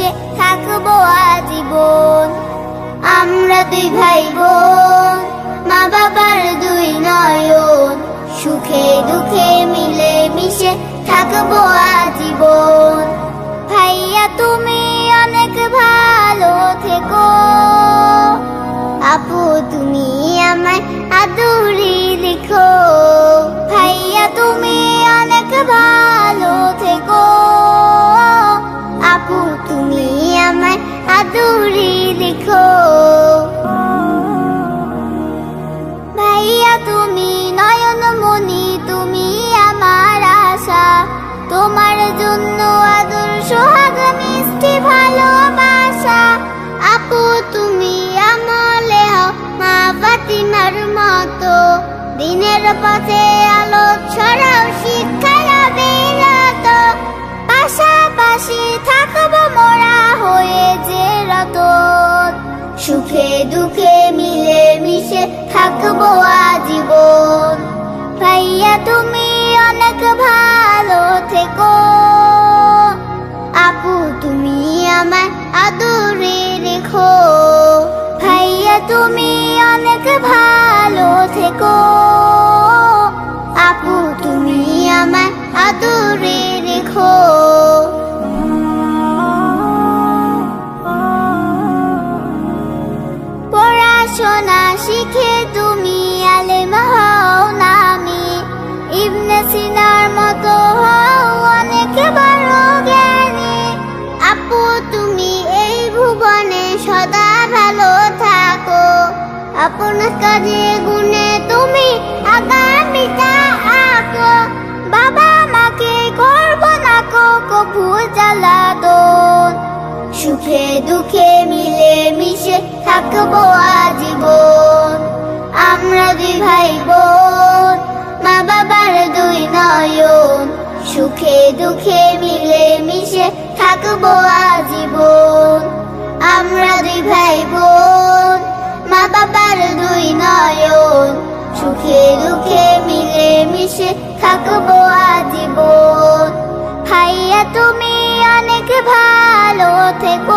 মিশে থাকবো আজীবন। আমরা দুই ভাই বোন, মা বাবার দুই নয়ন, সুখে দুঃখে মিলে মিশে থাকবো আজীবন। ভাইয়া তুমি অনেক ভালো থেকো, আপু তুমি আমায় আদুরি লিখো। ভাইয়া তুমি অনেক ভালো থেকো, আপু তুমি আমায় আদুরি লিখো। ভাইয়া তুমি নয়নমণি, তুমি আমার আশা, তোমার জন্য আদর সোহাগ মিষ্টি ভালোবাসা। আপু তুমি আমলে হও মা ফাতিমার মতো, দিনের পথে আলো ছড়াও শিক্ষার বিরত। পাশাপাশি থাকবো মোরা হয়ে যে রতন, সুখে দুঃখে মিলে মিশে থাকবো আজীবন। ভাইয়া তুমি অনেক ভালো থেকো, আপু তুমি আমায় আদরে রেখো। ভাইয়া তুমি অনেক ভালো থেকো, আপু তুমি আমায় আদরে রেখো। পড়াশোনা শিখে তুমি আলেম হও নামি, ইবনে সিনার মতো হও অনেক বড় জ্ঞানী। আপু তুমি এই ভুবনে সদা ভালো থাকো, আপন কাজে গুণে তুমি আগামীটা আঁকো। বাবা মাকে করবো না কভু জ্বালাতন, সুখে দুঃখে মিলে মিশে থাকবো আজীবন। আমরা দুই ভাই বোন, মা বাবার দুই নয়ন, সুখে দুঃখে মিলে মিশে থাকবো আজীবন। আমরা দুই ভাই বোন, মা বাবার দুই নয়ন, সুখে দুঃখে মিলে মিশে থাকবো আজীবন। ভাইয়া তুমি অনেক ভালো থেকো।